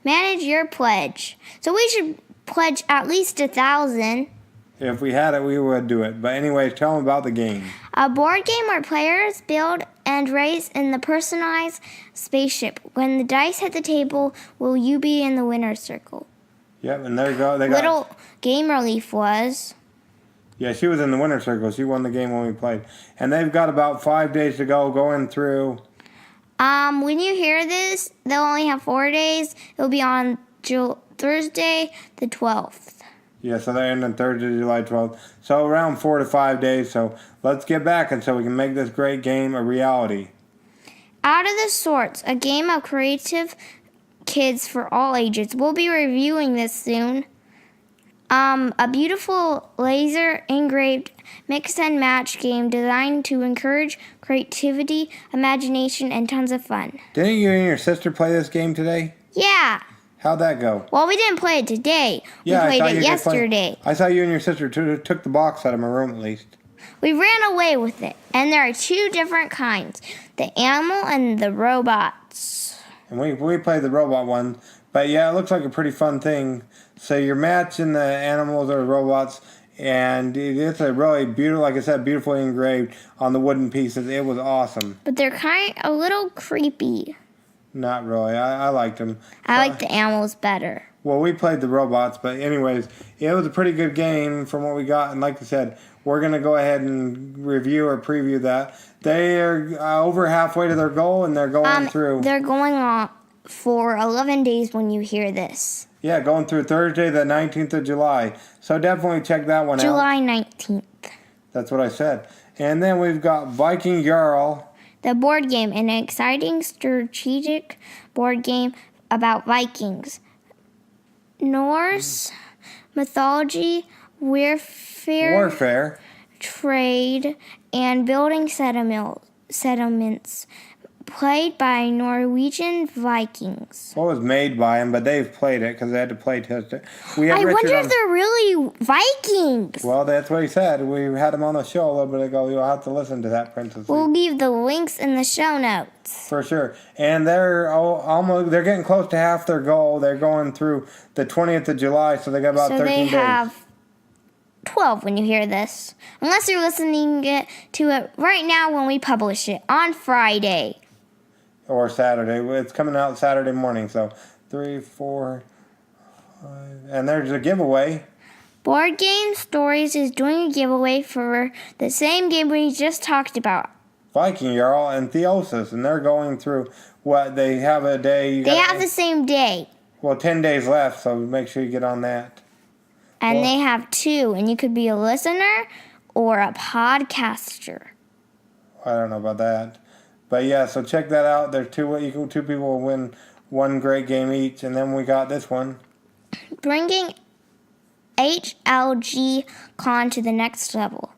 Manage your pledge. So we should pledge at least 1,000. If we had it, we would do it. But anyways, tell them about the game. A board game where players build and race in the personalized spaceship. When the dice hit the table, will you be in the winner's circle? Yep, and there you go. Little Game Relief was. Yeah, she was in the winner's circle. She won the game when we played. And they've got about 5 days to go going through. When you hear this, they'll only have 4 days. It'll be on Thursday the 12th. Yeah, so they're ending Thursday, July 12th. So around 4 to 5 days. So let's get back and so we can make this great game a reality. Out of the Sorts, a game of creative kids for all ages. We'll be reviewing this soon. A beautiful laser engraved mix and match game designed to encourage creativity, imagination, and tons of fun. Didn't you and your sister play this game today? Yeah. How'd that go? Well, we didn't play it today. We played it yesterday. I saw you and your sister took the box out of my room at least. We ran away with it, and there are 2 different kinds, the animal and the robots. And we played the robot one, but yeah, it looks like a pretty fun thing. So you're matching the animals or robots And it's a really beautiful, like I said, beautifully engraved on the wooden pieces. It was awesome. But they're kind of a little creepy. Not really. I liked them. I like the animals better. Well, we played the robots, but anyways, it was a pretty good game from what we got. And like I said, we're going to go ahead and review or preview that. They are over halfway to their goal, and they're going through. They're going on for 11 days when you hear this. Yeah, going through Thursday, the 19th of July. So definitely check that one July out. 19th. That's what I said. And then we've got Vikingjarl. The board game, an exciting strategic board game about Vikings. Norse mythology, warfare, trade, and building settlements. Played by Norwegian Vikings. Well, it was made by them, but they've played it because they had to play test it. I wonder if they're really Vikings. Well, that's what he said. We had him on the show a little bit ago. You'll have to listen to that, Princess. We'll leave the links in the show notes. For sure. And they're getting close to half their goal. They're going through the 20th of July, so they got about 13 days. So they have 12 when you hear this. Unless you're listening to it right now when we publish it on Friday. Or Saturday. It's coming out Saturday morning, so 3, 4, 5. And there's a giveaway. Board Game Stories is doing a giveaway for the same game we just talked about. Vikingjarl and Theosis, and they're going through what they have a day. They have the same day. Well, 10 days left, so make sure you get on that. And they have 2, and you could be a listener or a podcaster. I don't know about that. But yeah, so check that out. There's two people will win one great game each, and then we got this one. Bringing HLG Con to the next level.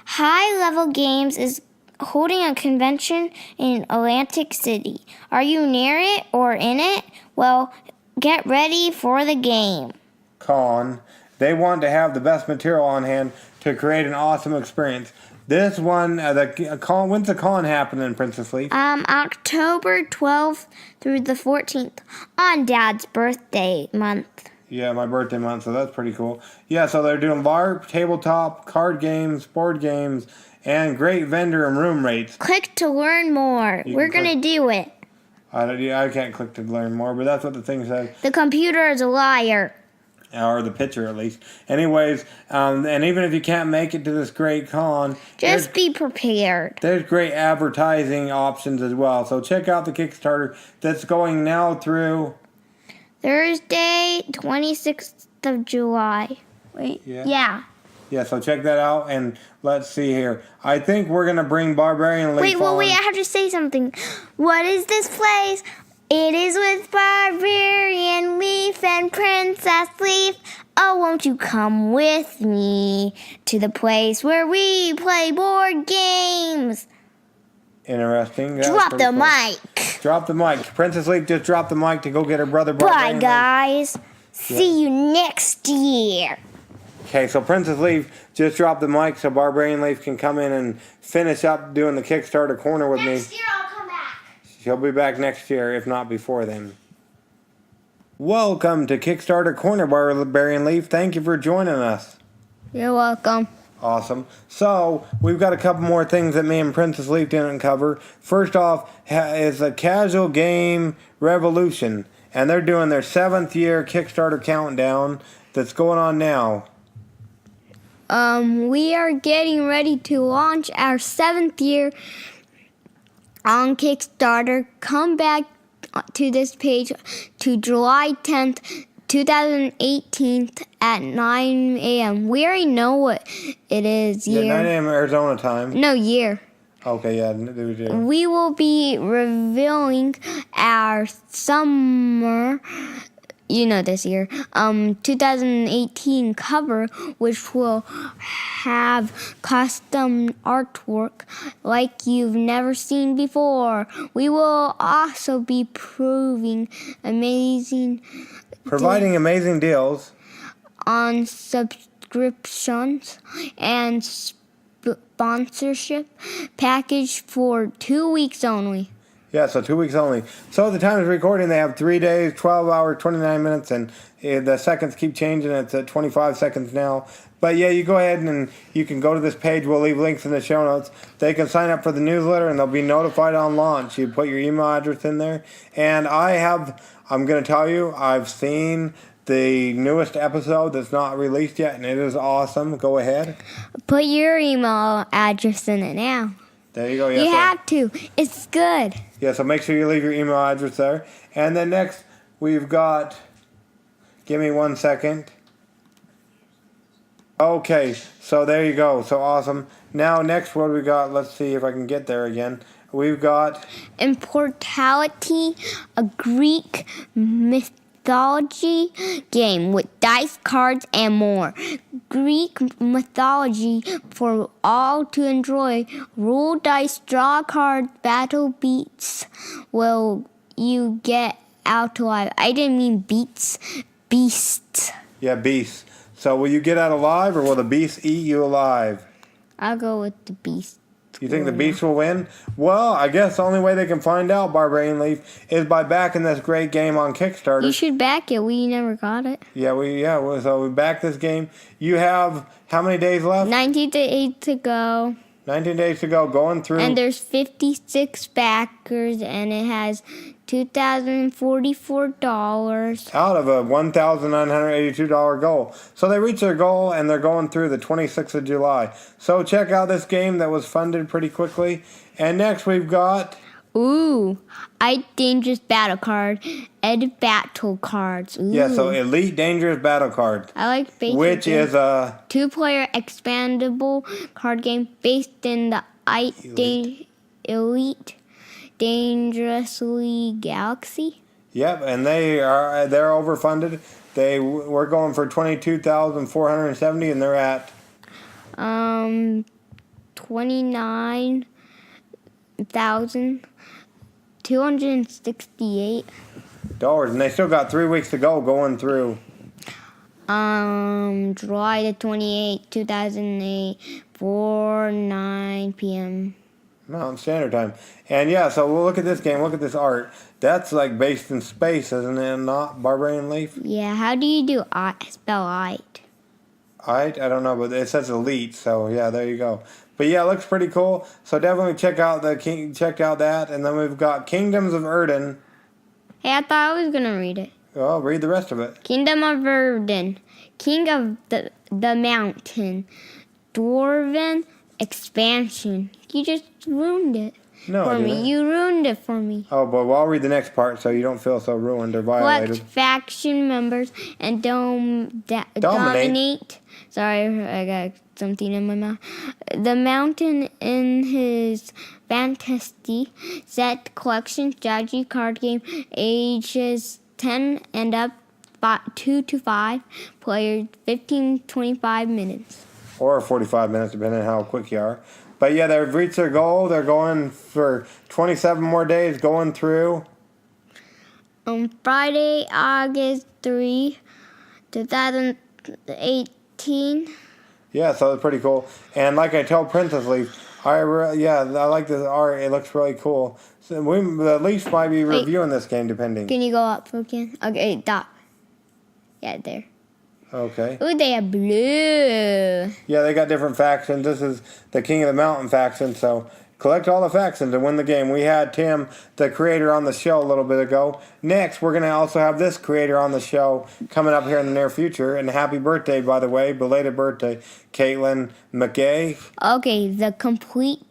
High Level Games is holding a convention in Atlantic City. Are you near it or in it? Well, get ready for the game. Con. They want to have the best material on hand to create an awesome experience. This one, when's the con happening, Princess Leaf? October 12th through the 14th on Dad's birthday month. Yeah, my birthday month, so that's pretty cool. Yeah, so they're doing LARP, tabletop, card games, board games, and great vendor and room rates. Click to learn more. We're going to do it. I can't click to learn more, but that's what the thing says. The computer is a liar. Or the picture, at least. Anyways, and even if you can't make it to this great con... Just be prepared. There's great advertising options as well. So check out the Kickstarter that's going now through... Thursday, 26th of July. Wait. Yeah. Yeah, so check that out, and let's see here. I think we're going to bring Barbarian Leaf on. Wait, I have to say something. What is this place? It is with Barbarian Leaf and Princess Leaf. Oh, won't you come with me to the place where we play board games? Interesting. Drop the mic. Drop the mic. Princess Leaf just dropped the mic to go get her brother Barbarian Leaf. Bye, guys. See you next year. Okay, so Princess Leaf just dropped the mic so Barbarian Leaf can come in and finish up doing the Kickstarter Corner with me. Next year I'll come back. She'll be back next year, if not before then. Welcome to Kickstarter Corner, Barbarian Leaf. Thank you for joining us. You're welcome. Awesome. So, we've got a couple more things that me and Princess Leaf didn't cover. First off is a Casual Game Revolution, and they're doing their 7th year Kickstarter countdown that's going on now. We are getting ready to launch our 7th year on Kickstarter. Come back to this page to July 10th, 2018 at 9 a.m. We already know what it is. Yeah, 9 a.m. Arizona time. No, year. Okay, yeah, we do. We will be revealing our summer... this year, 2018 cover, which will have custom artwork like you've never seen before. We will also be providing amazing deals on subscriptions and sponsorship package for 2 weeks only. Yeah, so 2 weeks only. So at the time of recording, they have 3 days, 12 hours, 29 minutes, and The seconds keep changing. It's at 25 seconds now. But yeah, you go ahead and you can go to this page. We'll leave links in the show notes. They can sign up for the newsletter and they'll be notified on launch. You put your email address in there. And I'm going to tell you, I've seen the newest episode that's not released yet, and it is awesome. Go ahead. Put your email address in it now. There you go. You have to. It's good. Yeah, so make sure you leave your email address there. And then next, we've got... Give me 1 second. Okay, so there you go. So awesome. Now, next, what do we got? Let's see if I can get there again. We've got... Immortality, a Greek mythology game with dice, cards, and more. Greek mythology for all to enjoy. Roll dice, draw cards, battle beats. Will you get out alive? I didn't mean beats. Beasts. Yeah, beasts. So will you get out alive, or will the beast eat you alive? I'll go with the beast. You think the beast will win? Well, I guess the only way they can find out, Barbarian Leaf, is by backing this great game on Kickstarter. You should back it. We never got it. So we backed this game. You have how many days left? 19 days to go. 19 days to go, going through. And there's 56 backers, and it has $2,044. Out of a $1,982 goal. So they reached their goal, and they're going through the 26th of July. So check out this game that was funded pretty quickly. And next we've got... Ooh, Dangerous Battle Card, Ed Battle Cards. Ooh. Yeah, so Elite Dangerous Battle Card. I like basic. Which is a... 2-player expandable card game based in the Elite Dangerously Galaxy. Yep, and they're overfunded. We're going for 22,470, and they're at 29,268 dollars, and they still got 3 weeks to go going through. July the 28th, 2008, 4:09 p.m. Mountain Standard Time. And yeah, so we'll look at this game. Look at this art. That's like based in space, isn't it? Not Barbarian Leaf? Yeah, how do you do spell "it"? I don't know, but it says Elite, so yeah, there you go. But yeah, it looks pretty cool. So definitely check out that. And then we've got Kingdoms of Erden. Hey, I thought I was gonna read it. Well, read the rest of it. Kingdom of Erden, King of the Mountain, Dwarven expansion. You just ruined it for me. You ruined it for me. Oh, but I'll read the next part so you don't feel so ruined or violated. Collect faction members and dominate. Sorry, I got something in my mouth. The Mountain in his fantasy set collection strategy card game, ages 10 and up, 2 to 5 players, 15-25 minutes. Or 45 minutes, depending on how quick you are. But yeah, they've reached their goal. They're going for 27 more days going through. On Friday, August 3, 2018. Yeah, so it's pretty cool. And like I told Princess Leaf, I like this art. It looks really cool. So the Leafs might be reviewing this game, depending. Can you go up again? Okay, stop. Yeah, there. Okay. Ooh, they are blue. Yeah, they got different factions. This is the King of the Mountain faction, so collect all the factions to win the game. We had Tim, the creator, on the show a little bit ago. Next, we're going to also have this creator on the show coming up here in the near future. And happy birthday, by the way, belated birthday, Caitlin McKay. Okay, the complete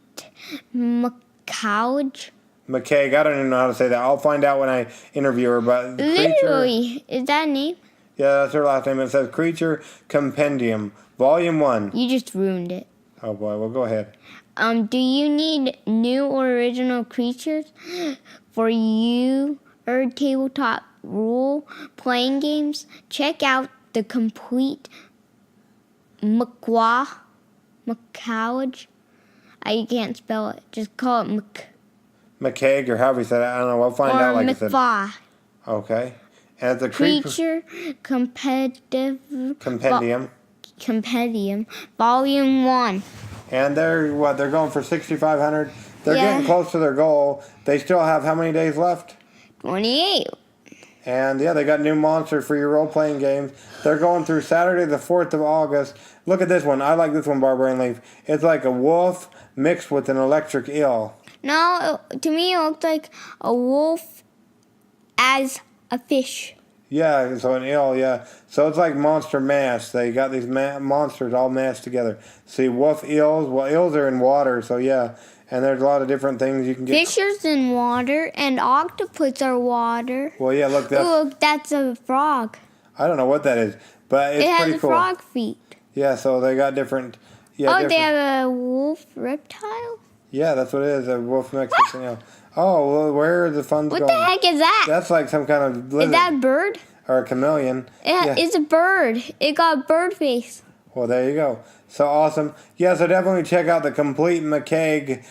McCouch. McKay, I don't even know how to say that. I'll find out when I interview her, but Literally, is that a name? Yeah, that's her last name. It says Creature Compendium, Volume 1. You just ruined it. Oh boy, well go ahead. Do you need new or original creatures for your tabletop role-playing games? Check out the complete McCouch. I can't spell it. Just call it McCaig, or however you said it. I don't know. We'll find out like I said. Okay. And it's a Creature Compendium, Volume 1. And they're going for 6,500. They're getting close to their goal. They still have how many days left? 28. And yeah, they got new monsters for your role-playing games. They're going through Saturday the 4th of August. Look at this one. I like this one, Barbarian Leaf. It's like a wolf mixed with an electric eel. No, to me it looked like a wolf as a fish. Yeah, so an eel, yeah. So it's like monster mash. They got these monsters all mashed together. See, wolf eels. Well, eels are in water, so yeah. And there's a lot of different things you can get. Fishers in water and octopus are water. Well, yeah, look. Look, that's a frog. I don't know what that is, but it's it pretty has cool. frog feet. Yeah, so they got different. Yeah, they have a wolf reptile? Yeah, that's what it is. A wolf Mexican eel. Oh, well, where are the funds going? What the heck is that? That's like some kind of lizard. Is that a bird? Or a chameleon. It's a bird. It got bird face. Well, there you go. So awesome. Yeah, so definitely check out the Complete McCaig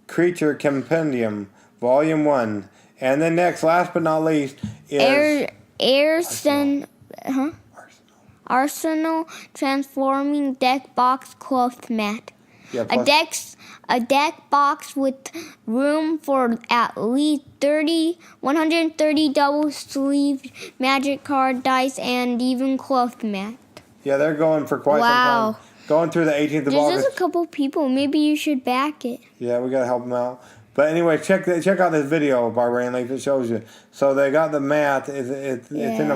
Creature Compendium, Volume 1. And then next, last but not least, is... Arsenal Transforming Deck Box Cloth Mat. Yeah, A deck box with room for at least 130 double-sleeved magic card dice and even cloth mat. Yeah, they're going for quite some time. Going through the 18th of August. There's just a couple people. Maybe you should back it. Yeah, we got to help them out. But anyway, check out this video, Barbarian Leaf. It shows you. So they got the mat. It's in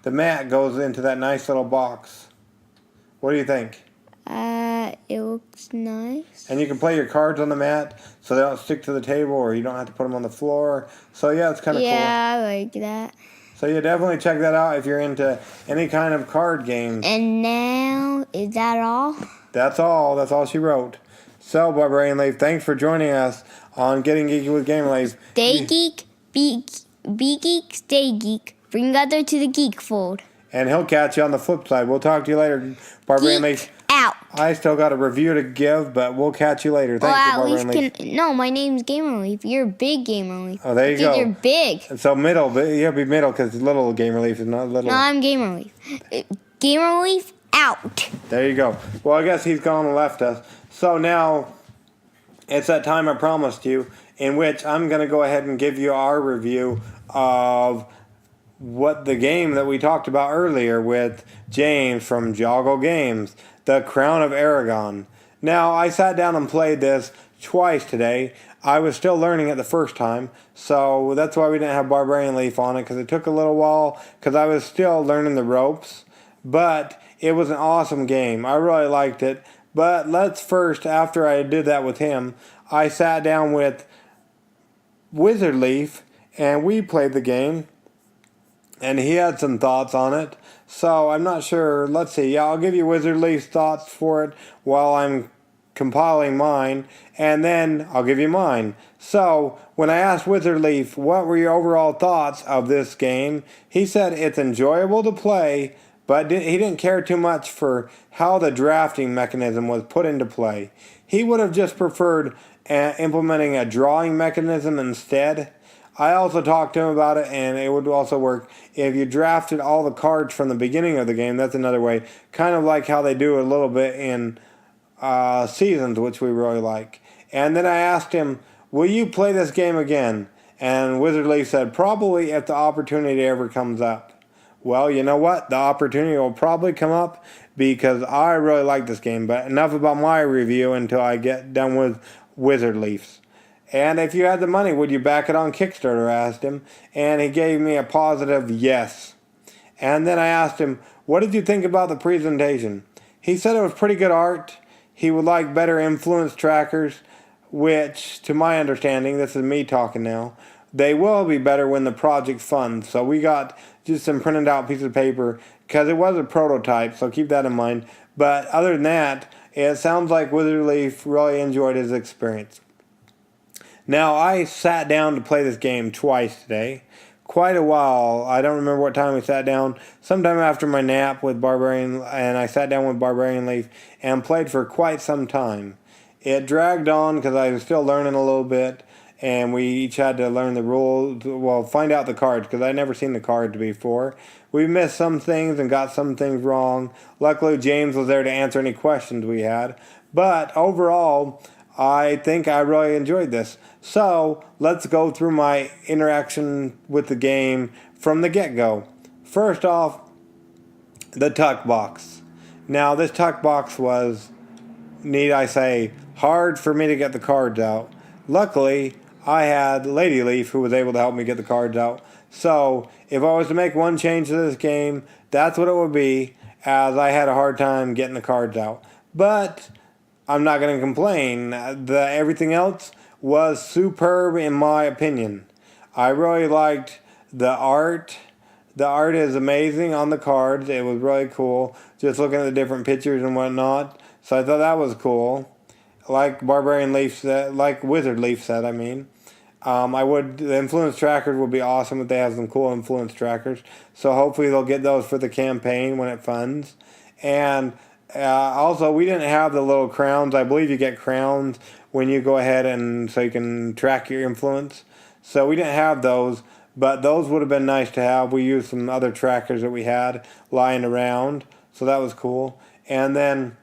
the mat goes into that nice little box. What do you think? It looks nice. And you can play your cards on the mat so they don't stick to the table or you don't have to put them on the floor. So yeah, it's kind of cool. Yeah, I like that. So yeah, definitely check that out if you're into any kind of card games. And now, is that all? That's all. That's all she wrote. So, Barbarian Leaf, thanks for joining us on Getting Geeky with Gamer Leaf. Stay geek, be geek, stay geek. Bring other to the geek fold. And he'll catch you on the flip side. We'll talk to you later, Barbarian Leaf. Out. I still got a review to give, but we'll catch you later. Thank you, Barbarian Leaf. No, my name's Gamer Leaf. You're big Gamer Leaf. Oh, there you go. You're big. So middle, but you have to be middle because little Gamer Leaf is not little. No, I'm Gamer Leaf. Gamer Leaf out. There you go. Well, I guess he's gone and left us. So now it's that time I promised you, in which I'm going to go ahead and give you our review of what the game that we talked about earlier with James from Joggle Games, the Crown of Aragón. Now, I sat down and played this twice today. I was still learning it the first time, so that's why we didn't have Barbarian Leaf on it, because it took a little while, because I was still learning the ropes. But it was an awesome game. I really liked it. But let's first, after I did that with him, I sat down with Wizard Leaf, and we played the game. And he had some thoughts on it. So I'm not sure. Let's see. Yeah, I'll give you Wizard Leaf's thoughts for it while I'm compiling mine. And then I'll give you mine. So when I asked Wizard Leaf, what were your overall thoughts of this game? He said it's enjoyable to play, but he didn't care too much for how the drafting mechanism was put into play. He would have just preferred implementing a drawing mechanism instead. I also talked to him about it, and it would also work if you drafted all the cards from the beginning of the game. That's another way, kind of like how they do a little bit in Seasons, which we really like. And then I asked him, will you play this game again? And Wizard Leaf said, probably if the opportunity ever comes up. Well, you know what? The opportunity will probably come up because I really like this game. But enough about my review until I get done with Wizard Leaf's. And if you had the money, would you back it on Kickstarter? I asked him. And he gave me a positive yes. And then I asked him, what did you think about the presentation? He said it was pretty good art. He would like better influence trackers, which, to my understanding, this is me talking now, they will be better when the project funds. So we got just some printed out piece of paper because it was a prototype, so keep that in mind. But other than that, it sounds like Wizard Leaf really enjoyed his experience. Now, I sat down to play this game twice today. Quite a while. I don't remember what time we sat down. Sometime after my nap with Barbarian, and I sat down with Barbarian Leaf and played for quite some time. It dragged on because I was still learning a little bit, and we each had to learn the rules, well, find out the cards, because I'd never seen the card before. We missed some things and got some things wrong. Luckily, James was there to answer any questions we had. But overall, I think I really enjoyed this. So let's go through my interaction with the game from the get-go. First off, the tuck box. Now this tuck box was, need I say, hard for me to get the cards out. Luckily, I had Lady Leaf who was able to help me get the cards out. So if I was to make one change to this game, that's what it would be, as I had a hard time getting the cards out. But I'm not going to complain. Everything else was superb in my opinion. I really liked the art. The art is amazing on the cards. It was really cool. Just looking at the different pictures and whatnot. So I thought that was cool. Like Barbarian Leaf said, like Wizard Leaf said, I mean. The influence trackers would be awesome if they have some cool influence trackers. So hopefully they'll get those for the campaign when it funds. And also, we didn't have the little crowns. I believe you get crowns when you go ahead and so you can track your influence. So we didn't have those, but those would have been nice to have. We used some other trackers that we had lying around, so that was cool. And then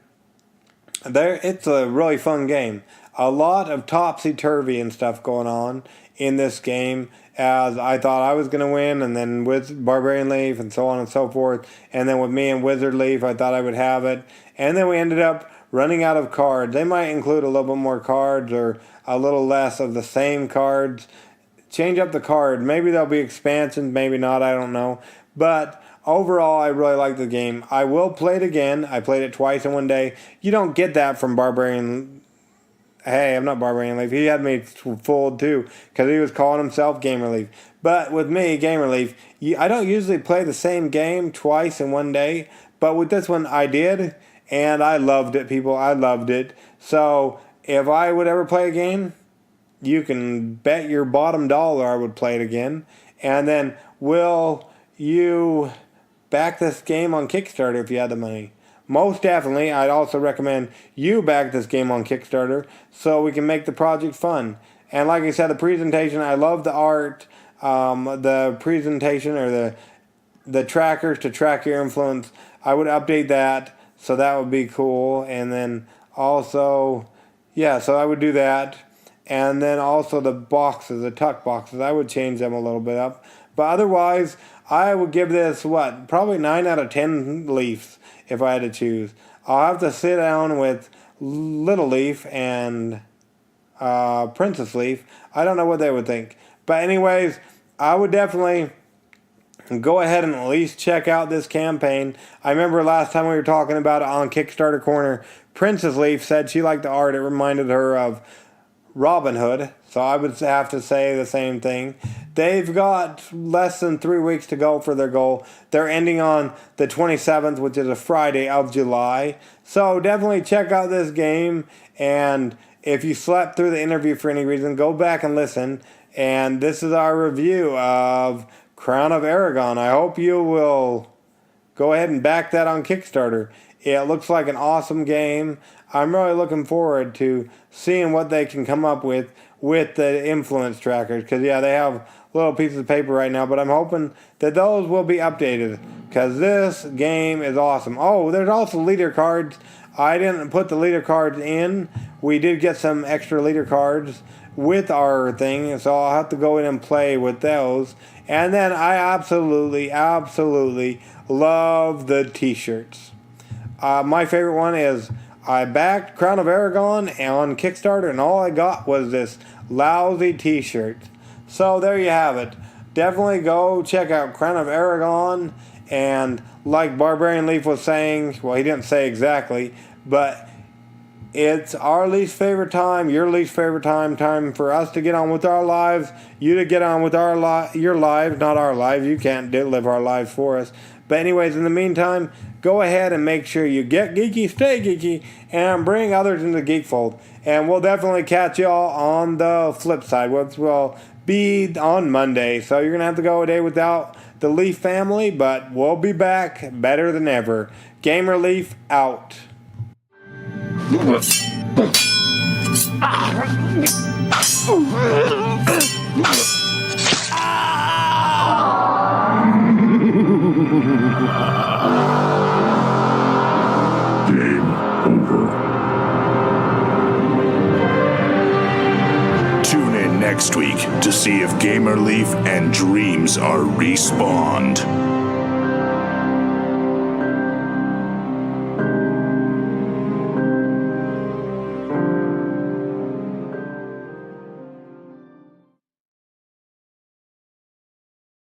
it's a really fun game. A lot of topsy-turvy and stuff going on in this game, as I thought I was going to win, and then with Barbarian Leaf and so on and so forth, and then with me and Wizard Leaf I thought I would have it, and then we ended up running out of cards. They might include a little bit more cards or a little less of the same cards. Change up the card. Maybe there'll be expansions, maybe not, I don't know. But overall, I really like the game. I will play it again. I played it twice in one day. You don't get that from Barbarian. Hey, I'm not Barbarian Leaf. He had me fooled too, because he was calling himself Gamer Leaf. But with me, Gamer Leaf, I don't usually play the same game twice in one day. But with this one, I did. And I loved it, people. I loved it. So if I would ever play again, you can bet your bottom dollar I would play it again. And then, will you back this game on Kickstarter if you had the money? Most definitely. I'd also recommend you back this game on Kickstarter so we can make the project fun. And like I said, the presentation, I love the art, the presentation or the trackers to track your influence. I would update that, so that would be cool. And then also, yeah, so I would do that. And then also the boxes, the tuck boxes, I would change them a little bit up. But otherwise, I would give this, probably 9 out of 10 leaves if I had to choose. I'll have to sit down with Little Leaf and Princess Leaf. I don't know what they would think. But anyways, I would definitely go ahead and at least check out this campaign. I remember last time we were talking about it on Kickstarter Corner, Princess Leaf said she liked the art. It reminded her of Robin Hood, so I would have to say the same thing. They've got less than 3 weeks to go for their goal. They're ending on the 27th, which is a Friday of July. So definitely check out this game, and if you slept through the interview for any reason, go back and listen. And this is our review of Crown of Aragón. I hope you will go ahead and back that on Kickstarter. It looks like an awesome game. I'm really looking forward to seeing what they can come up with the influence trackers. Because, yeah, they have little pieces of paper right now, but I'm hoping that those will be updated, because this game is awesome. Oh, there's also leader cards. I didn't put the leader cards in. We did get some extra leader cards with our thing, so I'll have to go in and play with those. And then I absolutely love the t-shirts. My favorite one is I backed Crown of Aragón on Kickstarter, and all I got was this lousy t-shirt. So there you have it. Definitely go check out Crown of Aragón. And like Barbarian Leaf was saying, well, he didn't say exactly, but it's our least favorite time, your least favorite time for us to get on with our lives, you to get on with your lives, not our lives. You can't live our lives for us. But anyways, in the meantime, go ahead and make sure you get geeky, stay geeky, and bring others into the geek fold. And we'll definitely catch y'all on the flip side, which will be on Monday. So you're going to have to go a day without the Leaf family, but we'll be back better than ever. Gamer Leaf out. Game over. next week to see if Gamerleaf and Dreams are respawned.